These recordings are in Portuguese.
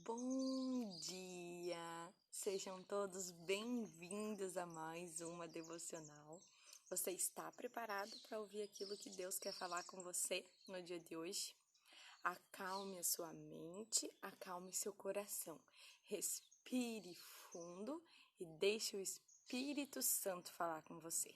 Bom dia! Sejam todos bem-vindos a mais uma devocional. Você está preparado para ouvir aquilo que Deus quer falar com você no dia de hoje? Acalme a sua mente, acalme seu coração. Respire fundo e deixe o Espírito Santo falar com você.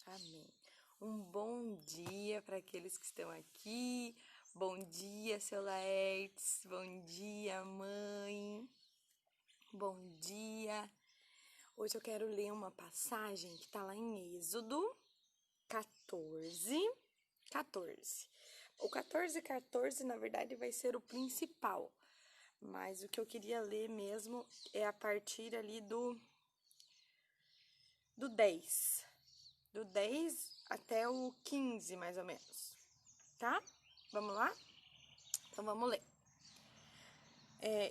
Amém. Um bom dia para aqueles que estão aqui. Bom dia, seu Laertes. Bom dia, mãe. Bom dia. Hoje eu quero ler uma passagem que está lá em Êxodo 14. O 14, na verdade, vai ser o principal. Mas o que eu queria ler mesmo é a partir ali do 10. Do 10 até o 15, mais ou menos. Tá? Vamos lá? Então, vamos ler.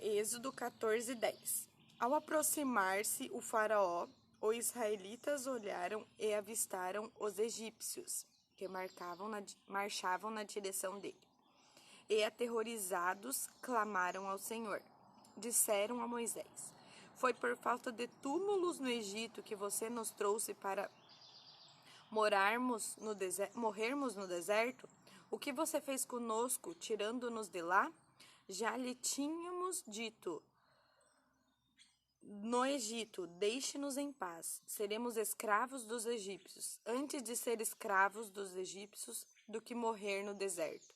Êxodo 14, 10. Ao aproximar-se o faraó, os israelitas olharam e avistaram os egípcios, que marchavam na direção dele. E, aterrorizados, clamaram ao Senhor. Disseram a Moisés: Foi por falta de túmulos no Egito que você nos trouxe para morrermos no deserto? O que você fez conosco, tirando-nos de lá? Já lhe tínhamos dito no Egito: deixe-nos em paz, seremos escravos dos egípcios, antes de ser escravos dos egípcios do que morrer no deserto.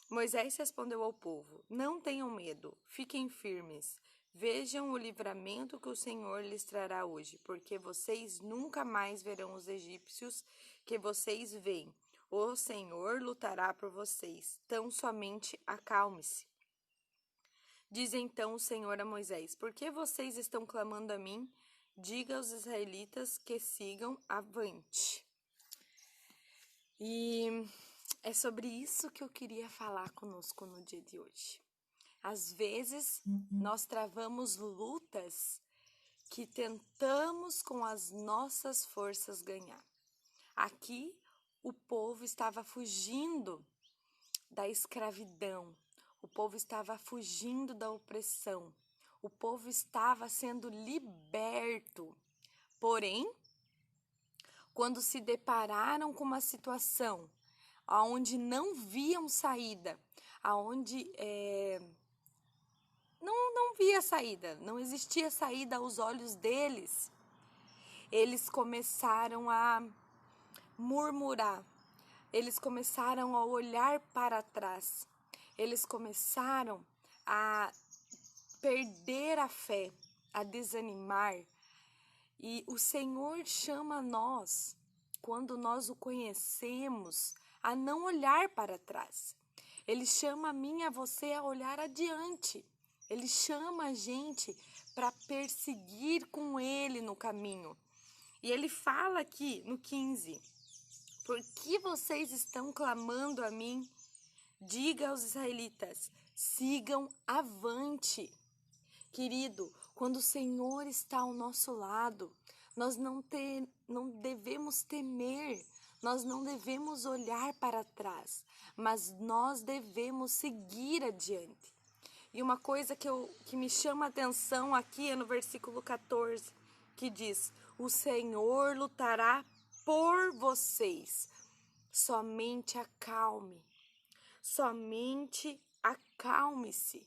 Moisés respondeu ao povo: Não tenham medo, fiquem firmes. Vejam o livramento que o Senhor lhes trará hoje, porque vocês nunca mais verão os egípcios que vocês veem. O Senhor lutará por vocês, tão somente acalme-se. Diz então o Senhor a Moisés: Por que vocês estão clamando a mim? Diga aos israelitas que sigam avante. E é sobre isso que eu queria falar conosco no dia de hoje. Às vezes, nós travamos lutas que tentamos com as nossas forças ganhar. Aqui, o povo estava fugindo da escravidão, o povo estava fugindo da opressão, o povo estava sendo liberto. Porém, quando se depararam com uma situação onde não viam saída, onde não via saída, não existia saída aos olhos deles, eles começaram a murmurar, eles começaram a olhar para trás, eles começaram a perder a fé, a desanimar. E o Senhor chama nós, quando nós o conhecemos, a não olhar para trás. Ele chama a mim e a você a olhar adiante. Ele chama a gente para perseguir com Ele no caminho. E Ele fala aqui no 15: Por que vocês estão clamando a mim? Diga aos israelitas: sigam avante. Querido, quando o Senhor está ao nosso lado, nós não devemos temer, nós não devemos olhar para trás, mas nós devemos seguir adiante. E uma coisa que me chama a atenção aqui é no versículo 14, que diz: O Senhor lutará por vocês, somente acalme-se.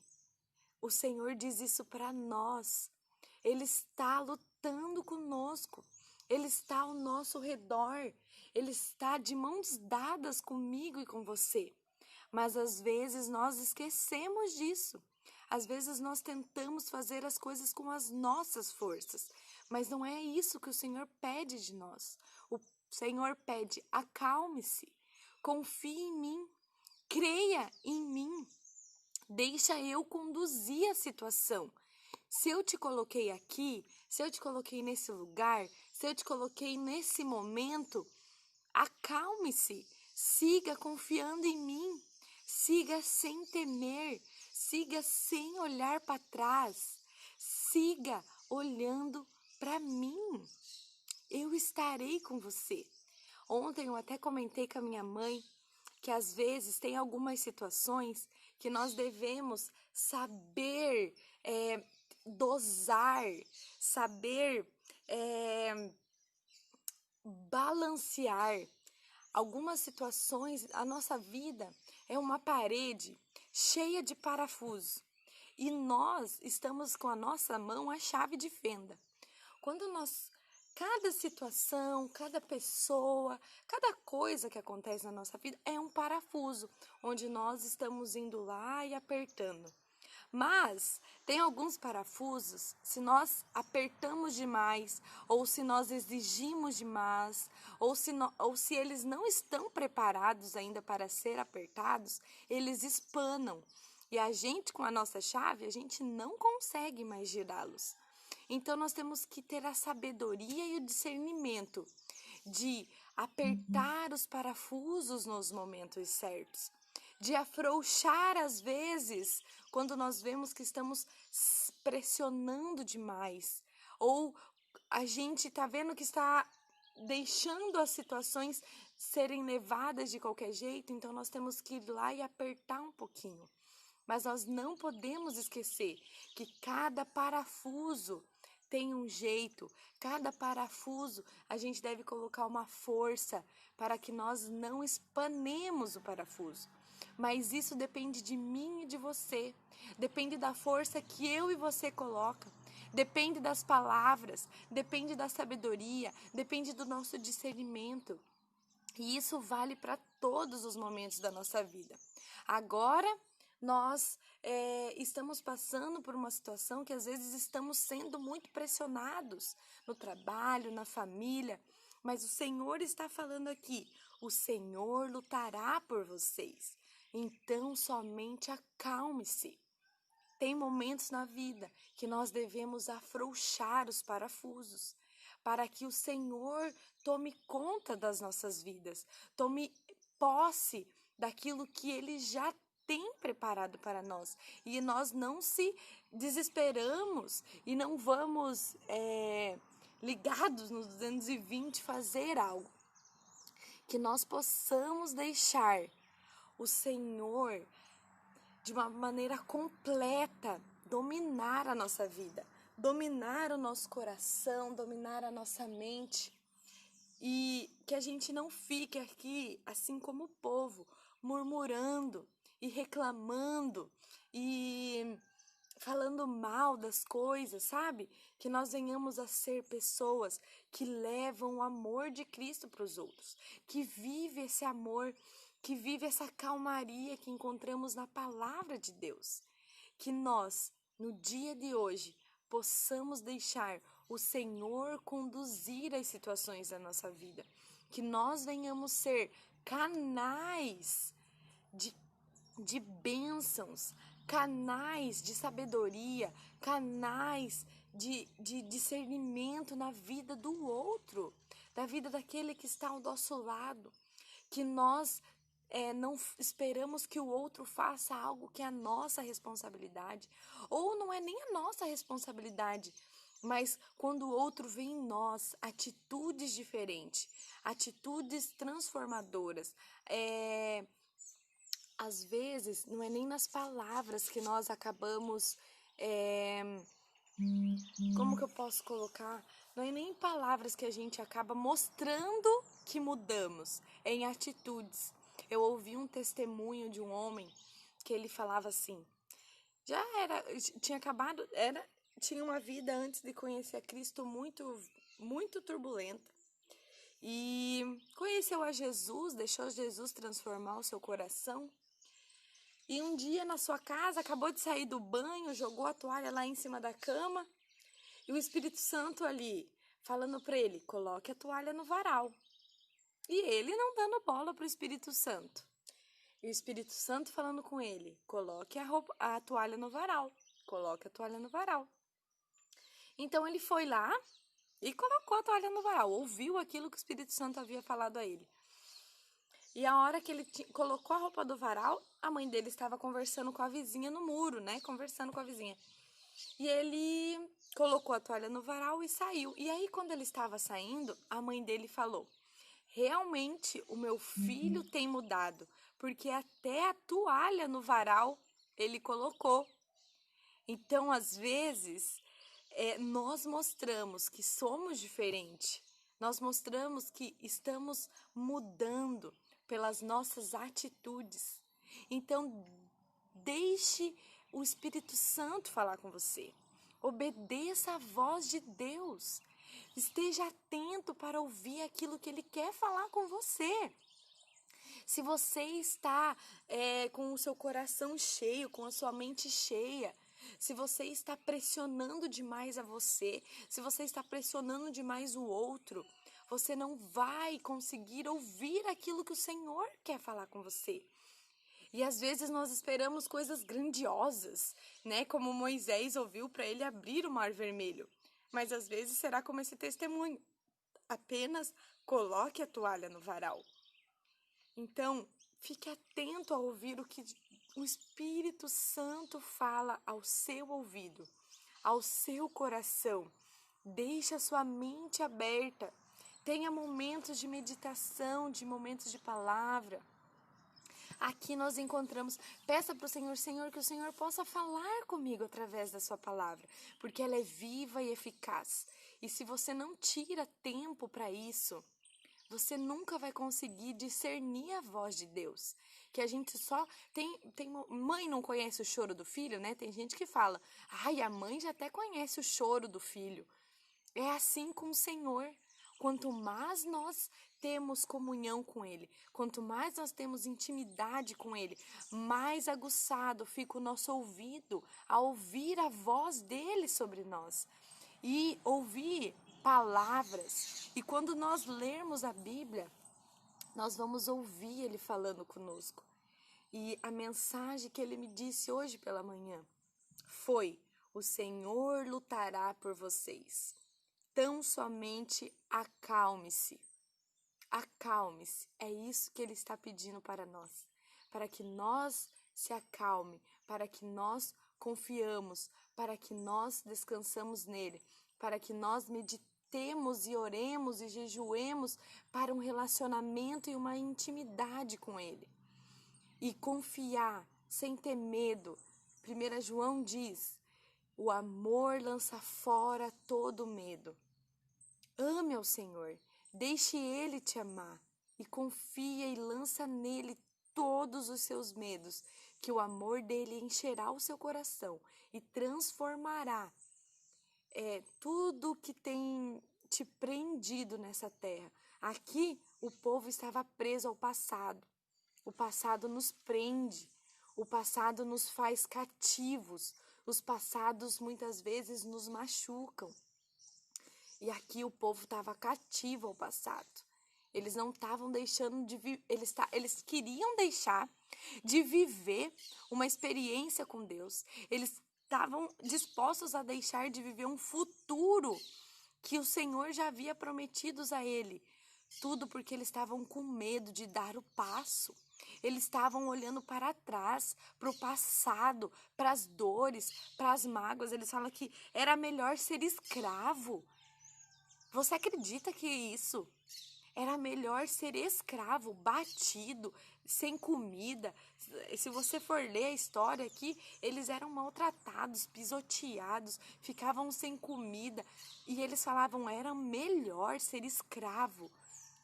O Senhor diz isso para nós. Ele está lutando conosco. Ele está ao nosso redor. Ele está de mãos dadas comigo e com você. Mas às vezes nós esquecemos disso. Às vezes nós tentamos fazer as coisas com as nossas forças. Mas não é isso que o Senhor pede de nós. O Senhor pede: acalme-se. Confie em mim. Creia em mim. Deixa eu conduzir a situação. Se eu te coloquei aqui, se eu te coloquei nesse lugar, se eu te coloquei nesse momento, acalme-se. Siga confiando em mim. Siga sem temer. Siga sem olhar para trás. siga olhando para mim. Eu estarei com você. Ontem eu até comentei com a minha mãe que às vezes tem algumas situações que nós devemos saber dosar, saber balancear. Algumas situações, a nossa vida é uma parede cheia de parafuso e nós estamos com a nossa mão a chave de fenda. Cada situação, cada pessoa, cada coisa que acontece na nossa vida é um parafuso, onde nós estamos indo lá e apertando. Mas tem alguns parafusos, se nós apertamos demais, ou se nós exigimos demais, ou se eles não estão preparados ainda para ser apertados, eles espanam. E a gente, com a nossa chave, a gente não consegue mais girá-los. Então, nós temos que ter a sabedoria e o discernimento de apertar os parafusos nos momentos certos, de afrouxar às vezes quando nós vemos que estamos pressionando demais, ou a gente está vendo que está deixando as situações serem levadas de qualquer jeito, então nós temos que ir lá e apertar um pouquinho. Mas nós não podemos esquecer que cada parafuso tem um jeito, cada parafuso a gente deve colocar uma força para que nós não espanemos o parafuso. Mas isso depende de mim e de você, depende da força que eu e você coloca, depende das palavras, depende da sabedoria, depende do nosso discernimento. E isso vale para todos os momentos da nossa vida. Agora, nós estamos passando por uma situação que às vezes estamos sendo muito pressionados no trabalho, na família, mas o Senhor está falando aqui, o Senhor lutará por vocês, então somente acalme-se. Tem momentos na vida que nós devemos afrouxar os parafusos, para que o Senhor tome conta das nossas vidas, tome posse daquilo que Ele já tem preparado para nós. E nós não se desesperamos e não vamos ligados nos 220 fazer algo. Que nós possamos deixar o Senhor de uma maneira completa dominar a nossa vida, dominar o nosso coração, dominar a nossa mente. E que a gente não fique aqui, assim como o povo, murmurando e reclamando e falando mal das coisas, sabe? Que nós venhamos a ser pessoas que levam o amor de Cristo para os outros, que vive esse amor, que vive essa calmaria que encontramos na palavra de Deus. Que nós, no dia de hoje, possamos deixar o Senhor conduzir as situações da nossa vida. Que nós venhamos ser canais de bênçãos, canais de sabedoria, canais de discernimento na vida do outro, da vida daquele que está ao nosso lado. Que nós não esperamos que o outro faça algo que é a nossa responsabilidade, ou não é nem a nossa responsabilidade, mas quando o outro vê em nós atitudes diferentes, atitudes transformadoras, às vezes não é nem nas palavras que nós acabamos, como que eu posso colocar? Não é nem em palavras que a gente acaba mostrando que mudamos, é em atitudes. Eu ouvi um testemunho de um homem que ele falava assim, tinha uma vida antes de conhecer a Cristo muito turbulenta. E conheceu a Jesus, deixou Jesus transformar o seu coração. E um dia na sua casa, acabou de sair do banho, jogou a toalha lá em cima da cama. E o Espírito Santo ali, falando para ele, coloque a toalha no varal. E ele não dando bola para o Espírito Santo. E o Espírito Santo falando com ele, coloque a toalha no varal. Coloque a toalha no varal. Então ele foi lá e colocou a toalha no varal. Ouviu aquilo que o Espírito Santo havia falado a ele. E a hora que ele colocou a roupa do varal, a mãe dele estava conversando com a vizinha no muro, né? Conversando com a vizinha. E ele colocou a toalha no varal e saiu. E aí, quando ele estava saindo, a mãe dele falou: realmente o meu filho tem mudado, porque até a toalha no varal ele colocou. Então, às vezes, nós mostramos que somos diferentes, nós mostramos que estamos mudando pelas nossas atitudes. Então, deixe o Espírito Santo falar com você. Obedeça a voz de Deus. Esteja atento para ouvir aquilo que Ele quer falar com você. Se você está com o seu coração cheio, com a sua mente cheia, se você está pressionando demais a você, se você está pressionando demais o outro, você não vai conseguir ouvir aquilo que o Senhor quer falar com você. E às vezes nós esperamos coisas grandiosas, né? Como Moisés ouviu para ele abrir o Mar Vermelho. Mas às vezes será como esse testemunho. Apenas coloque a toalha no varal. Então, fique atento a ouvir o que o Espírito Santo fala ao seu ouvido, ao seu coração. Deixe a sua mente aberta. Tenha momentos de meditação, de momentos de palavra. Aqui nós encontramos, peça para o Senhor, Senhor, que o Senhor possa falar comigo através da sua palavra, porque ela é viva e eficaz. E se você não tira tempo para isso, você nunca vai conseguir discernir a voz de Deus. Que a gente só mãe não conhece o choro do filho, né? Tem gente que fala, ai, a mãe já até conhece o choro do filho. É assim com o Senhor. Quanto mais nós temos comunhão com Ele, quanto mais nós temos intimidade com Ele, mais aguçado fica o nosso ouvido a ouvir a voz dEle sobre nós. E ouvir palavras. E quando nós lermos a Bíblia, nós vamos ouvir Ele falando conosco. E a mensagem que Ele me disse hoje pela manhã foi: o Senhor lutará por vocês. Tão somente acalme-se. Acalme-se. É isso que Ele está pedindo para nós. Para que nós se acalme, para que nós confiamos, para que nós descansamos nele, para que nós meditemos e oremos e jejuemos para um relacionamento e uma intimidade com Ele. E confiar sem ter medo. 1 João diz: o amor lança fora todo medo. Ame ao Senhor, deixe Ele te amar e confia e lança nele todos os seus medos, que o amor dele encherá o seu coração e transformará tudo que tem te prendido nessa terra. Aqui o povo estava preso ao passado. O passado nos prende, o passado nos faz cativos, os passados muitas vezes nos machucam. E aqui o povo estava cativo ao passado. Eles não estavam deixando de viver, eles queriam deixar de viver uma experiência com Deus. Eles estavam dispostos a deixar de viver um futuro que o Senhor já havia prometido a ele. Tudo porque eles estavam com medo de dar o passo. Eles estavam olhando para trás, para o passado, para as dores, para as mágoas. Eles falam que era melhor ser escravo. Você acredita que isso? Era melhor ser escravo, batido, sem comida. Se você for ler a história aqui, eles eram maltratados, pisoteados, ficavam sem comida. E eles falavam, era melhor ser escravo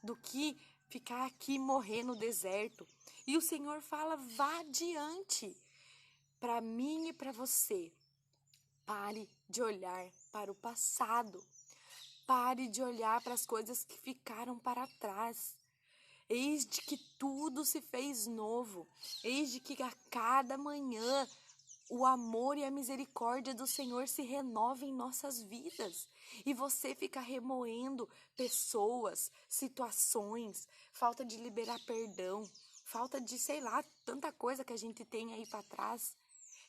do que ficar aqui e morrer no deserto. E o Senhor fala, vá adiante. Para mim e para você, pare de olhar para o passado. Pare de olhar para as coisas que ficaram para trás. Eis de que tudo se fez novo. Eis de que a cada manhã o amor e a misericórdia do Senhor se renovam em nossas vidas. E você fica remoendo pessoas, situações, falta de liberar perdão, falta de, sei lá, tanta coisa que a gente tem aí para trás.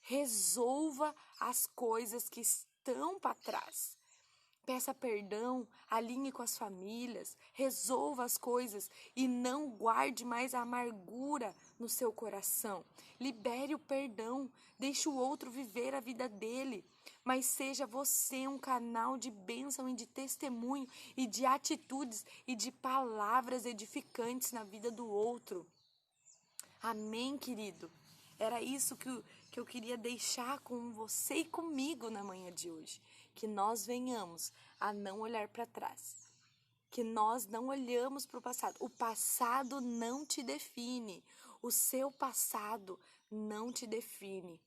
Resolva as coisas que estão para trás. Peça perdão, alinhe com as famílias, resolva as coisas e não guarde mais a amargura no seu coração. Libere o perdão, deixe o outro viver a vida dele, mas seja você um canal de bênção e de testemunho e de atitudes e de palavras edificantes na vida do outro. Amém, querido? Era isso que eu queria deixar com você e comigo na manhã de hoje. Que nós venhamos a não olhar para trás. Que nós não olhamos para o passado. O passado não te define. O seu passado não te define.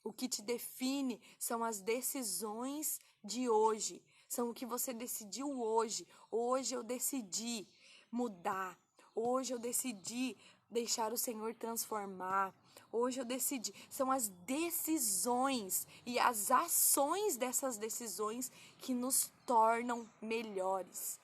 O que te define são as decisões de hoje. São o que você decidiu hoje. Hoje eu decidi mudar. Hoje eu decidi deixar o Senhor transformar. Hoje eu decidi. São as decisões e as ações dessas decisões que nos tornam melhores.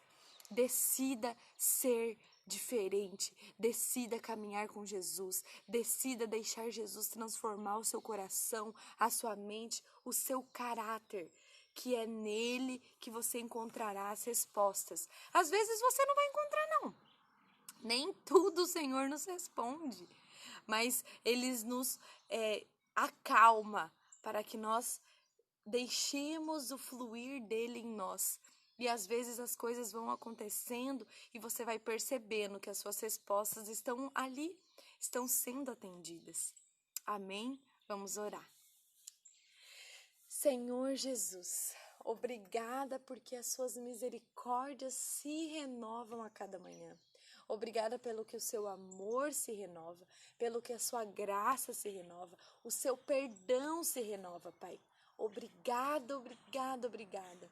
Decida ser diferente. Decida caminhar com Jesus. Decida deixar Jesus transformar o seu coração, a sua mente, o seu caráter. Que é nele que você encontrará as respostas. Às vezes você não vai encontrar, não. Nem tudo o Senhor nos responde, mas Ele nos acalma para que nós deixemos o fluir dele em nós. E às vezes as coisas vão acontecendo e você vai percebendo que as suas respostas estão ali, estão sendo atendidas. Amém? Vamos orar. Senhor Jesus, obrigada porque as suas misericórdias se renovam a cada manhã. Obrigada pelo que o seu amor se renova, pelo que a sua graça se renova, o seu perdão se renova, Pai. Obrigada, obrigada, obrigada.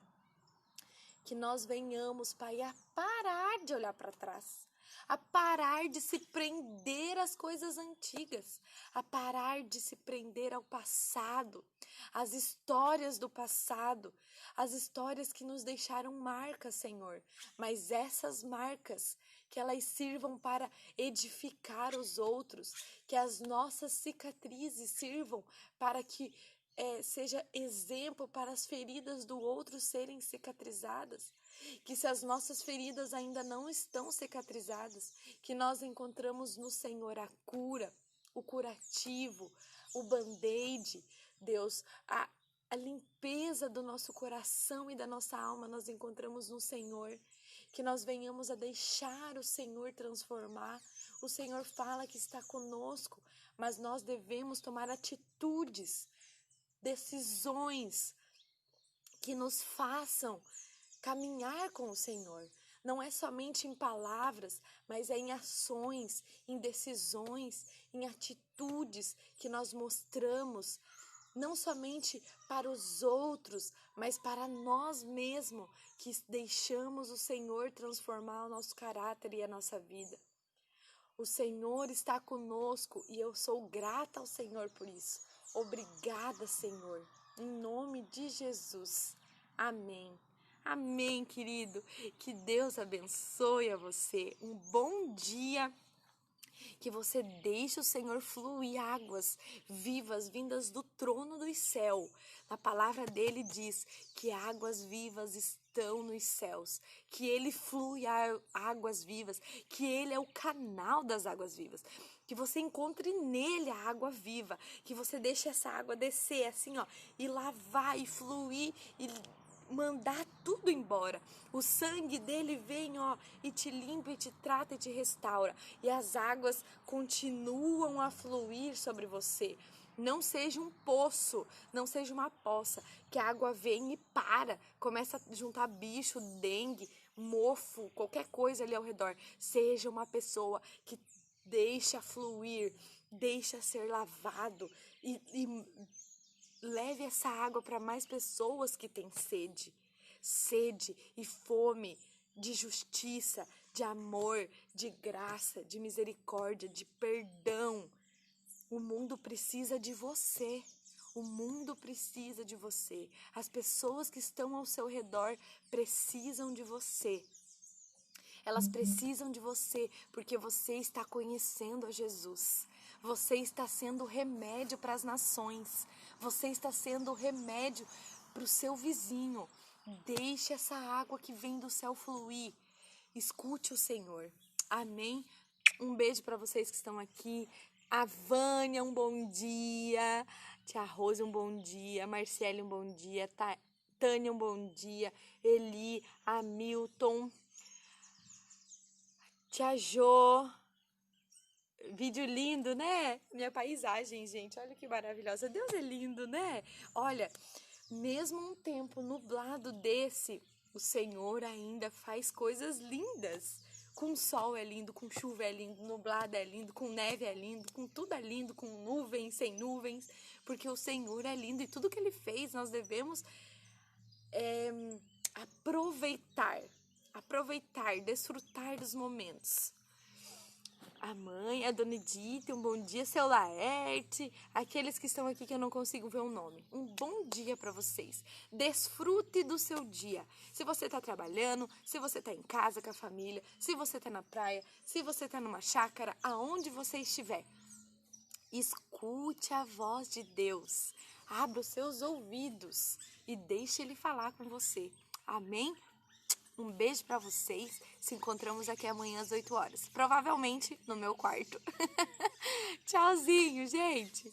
Que nós venhamos, Pai, a parar de olhar para trás, a parar de se prender às coisas antigas, a parar de se prender ao passado, às histórias do passado, às histórias que nos deixaram marcas, Senhor. Mas essas marcas, que elas sirvam para edificar os outros, que as nossas cicatrizes sirvam para que seja exemplo para as feridas do outro serem cicatrizadas. Que se as nossas feridas ainda não estão cicatrizadas, que nós encontramos no Senhor a cura, o curativo, o band-aid, Deus, a limpeza do nosso coração e da nossa alma nós encontramos no Senhor. Que nós venhamos a deixar o Senhor transformar. O Senhor fala que está conosco, mas nós devemos tomar atitudes, decisões que nos façam caminhar com o Senhor. Não é somente em palavras, mas é em ações, em decisões, em atitudes que nós mostramos, não somente para os outros, mas para nós mesmos, que deixamos o Senhor transformar o nosso caráter e a nossa vida. O Senhor está conosco e eu sou grata ao Senhor por isso. Obrigada, Senhor, em nome de Jesus. Amém. Amém, querido. Que Deus abençoe a você. Um bom dia. Que você deixe o Senhor fluir águas vivas vindas do trono do céu. Na palavra dele diz que águas vivas estão nos céus, que ele flui águas vivas, que ele é o canal das águas vivas. Que você encontre nele a água viva, que você deixe essa água descer assim, ó, e lavar e fluir e mandar tudo embora. O sangue dele vem, ó, e te limpa, e te trata, e te restaura. E as águas continuam a fluir sobre você. Não seja um poço, não seja uma poça, que a água vem e para, começa a juntar bicho, dengue, mofo, qualquer coisa ali ao redor. Seja uma pessoa que deixa fluir, deixa ser lavado e leve essa água para mais pessoas que têm sede e fome de justiça, de amor, de graça, de misericórdia, de perdão. O mundo precisa de você. O mundo precisa de você. As pessoas que estão ao seu redor precisam de você. Elas precisam de você porque você está conhecendo a Jesus. Você está sendo remédio para as nações. Você está sendo remédio para o seu vizinho. Deixe essa água que vem do céu fluir. Escute o Senhor. Amém? Um beijo para vocês que estão aqui. A Vânia, um bom dia. Tia Rose, um bom dia. Marcele, um bom dia. Tânia, um bom dia. Eli, Hamilton, Tia Jô. Vídeo lindo, né? Minha paisagem, gente. Olha que maravilhosa. Deus é lindo, né? Olha, mesmo um tempo nublado desse, o Senhor ainda faz coisas lindas. Com sol é lindo, com chuva é lindo, nublado é lindo, com neve é lindo, com tudo é lindo, com nuvens, sem nuvens, porque o Senhor é lindo e tudo que Ele fez nós devemos aproveitar, desfrutar dos momentos. A mãe, a Dona Edith, um bom dia, seu Laerte, aqueles que estão aqui que eu não consigo ver o nome. Um bom dia para vocês. Desfrute do seu dia. Se você está trabalhando, se você está em casa com a família, se você está na praia, se você está numa chácara, aonde você estiver. Escute a voz de Deus. Abra os seus ouvidos e deixe Ele falar com você. Amém? Um beijo pra vocês. Se encontramos aqui amanhã às 8 horas. Provavelmente no meu quarto. Tchauzinho, gente.